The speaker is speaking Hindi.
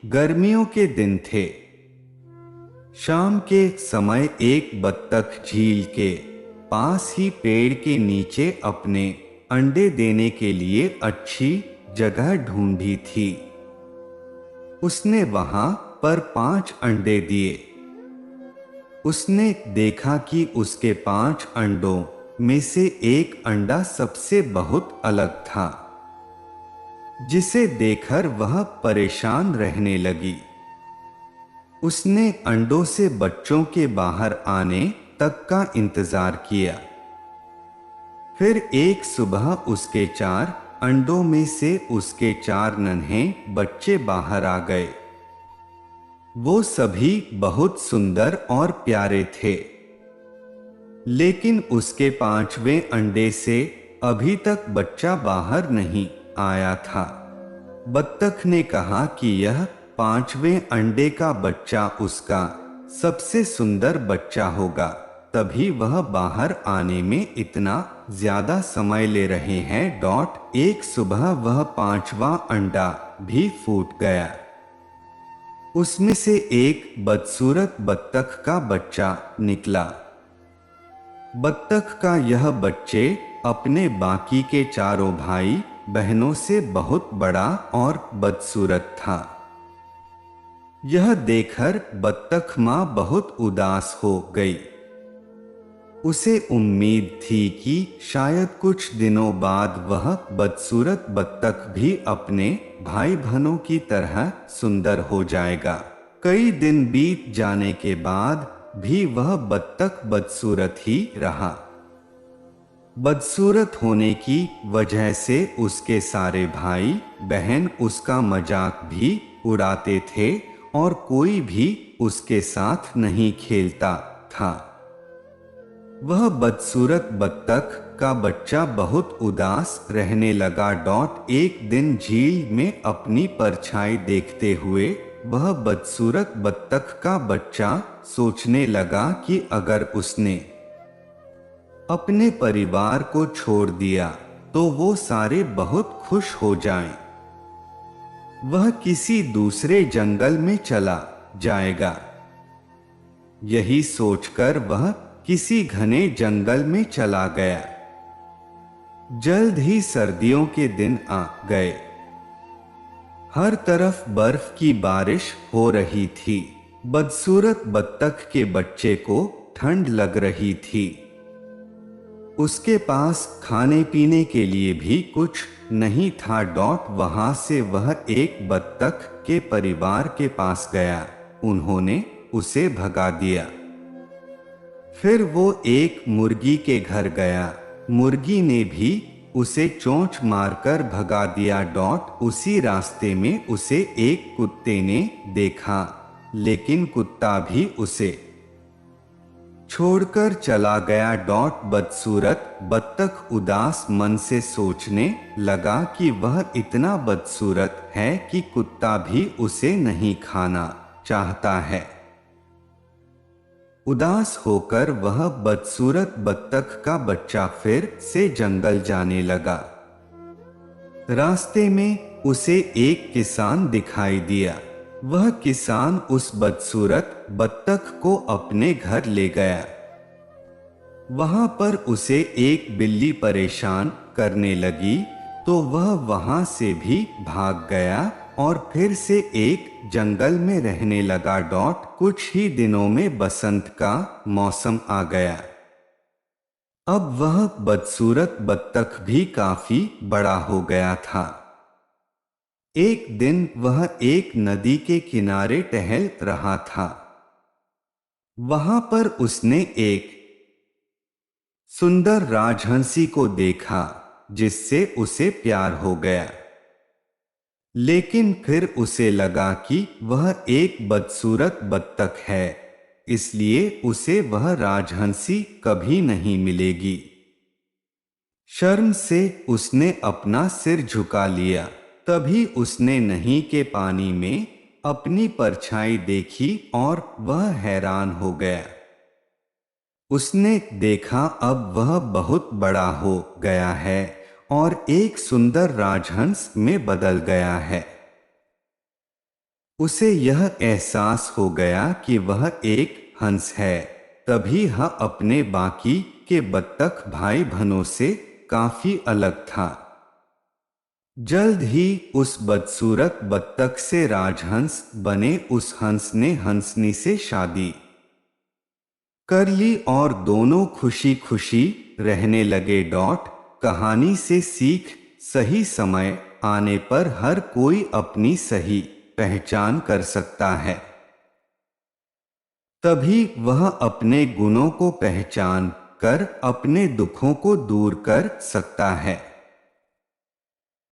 गर्मियों के दिन थे। शाम के समय एक बत्तख झील के पास ही पेड़ के नीचे अपने अंडे देने के लिए अच्छी जगह ढूंढी थी। उसने वहां पर 5 अंडे दिए। उसने देखा कि उसके 5 अंडों में से एक अंडा सबसे बहुत अलग था, जिसे देखकर वह परेशान रहने लगी। उसने अंडों से बच्चों के बाहर आने तक का इंतजार किया। फिर एक सुबह उसके 4 अंडों में से उसके 4 नन्हे बच्चे बाहर आ गए। वो सभी बहुत सुंदर और प्यारे थे, लेकिन उसके 5वें अंडे से अभी तक बच्चा बाहर नहीं आया था। बत्तख ने कहा कि यह 5वें अंडे का बच्चा उसका सबसे सुंदर बच्चा होगा, तभी वह बाहर आने में इतना ज्यादा समय ले रहे हैं। एक सुबह वह 5वां अंडा भी फूट गया। उसमें से एक बदसूरत बत्तख का बच्चा निकला। बत्तख का यह बच्चे अपने बाकी के चारों भाई बहनों से बहुत बड़ा और बदसूरत था। यह देखकर बत्तख मां बहुत उदास हो गई। उसे उम्मीद थी कि शायद कुछ दिनों बाद वह बदसूरत बत्तख भी अपने भाई बहनों की तरह सुंदर हो जाएगा। कई दिन बीत जाने के बाद भी वह बत्तख बदसूरत ही रहा। बदसूरत होने की वजह से उसके सारे भाई बहन उसका मजाक भी उड़ाते थे और कोई भी उसके साथ नहीं खेलता था। वह बदसूरत बत्तख का बच्चा बहुत उदास रहने लगा। एक दिन झील में अपनी परछाई देखते हुए वह बदसूरत बत्तख का बच्चा सोचने लगा कि अगर उसने अपने परिवार को छोड़ दिया तो वो सारे बहुत खुश हो जाएं। वह किसी दूसरे जंगल में चला जाएगा। यही सोचकर वह किसी घने जंगल में चला गया। जल्द ही सर्दियों के दिन आ गए। हर तरफ बर्फ की बारिश हो रही थी। बदसूरत बत्तख के बच्चे को ठंड लग रही थी। उसके पास खाने पीने के लिए भी कुछ नहीं था। वहां से वह एक बत्तख के परिवार के पास गया। उन्होंने उसे भगा दिया। फिर वो एक मुर्गी के घर गया। मुर्गी ने भी उसे चोंच मारकर भगा दिया। उसी रास्ते में उसे एक कुत्ते ने देखा, लेकिन कुत्ता भी उसे छोड़कर चला गया। बदसूरत बत्तख उदास मन से सोचने लगा कि वह इतना बदसूरत है कि कुत्ता भी उसे नहीं खाना चाहता है। उदास होकर वह बदसूरत बत्तख का बच्चा फिर से जंगल जाने लगा। रास्ते में उसे एक किसान दिखाई दिया। वह किसान उस बदसूरत बत्तख को अपने घर ले गया। वहां पर उसे एक बिल्ली परेशान करने लगी, तो वह वहां से भी भाग गया और फिर से एक जंगल में रहने लगा। कुछ ही दिनों में बसंत का मौसम आ गया। अब वह बदसूरत बत्तख भी काफी बड़ा हो गया था। एक दिन वह एक नदी के किनारे टहल रहा था। वहां पर उसने एक सुंदर राजहंसी को देखा, जिससे उसे प्यार हो गया। लेकिन फिर उसे लगा कि वह एक बदसूरत बत्तख है, इसलिए उसे वह राजहंसी कभी नहीं मिलेगी। शर्म से उसने अपना सिर झुका लिया। तभी उसने नदी के पानी में अपनी परछाई देखी और वह हैरान हो गया। उसने देखा अब वह बहुत बड़ा हो गया है और एक सुंदर राजहंस में बदल गया है। उसे यह एहसास हो गया कि वह एक हंस है। तभी वह अपने बाकी के बत्तख भाई बहनों से काफी अलग था। जल्द ही उस बदसूरत बत्तख से राजहंस बने उस हंस ने हंसनी से शादी कर ली और दोनों खुशी खुशी रहने लगे। कहानी से सीख, सही समय आने पर हर कोई अपनी सही पहचान कर सकता है। तभी वह अपने गुणों को पहचान कर अपने दुखों को दूर कर सकता है।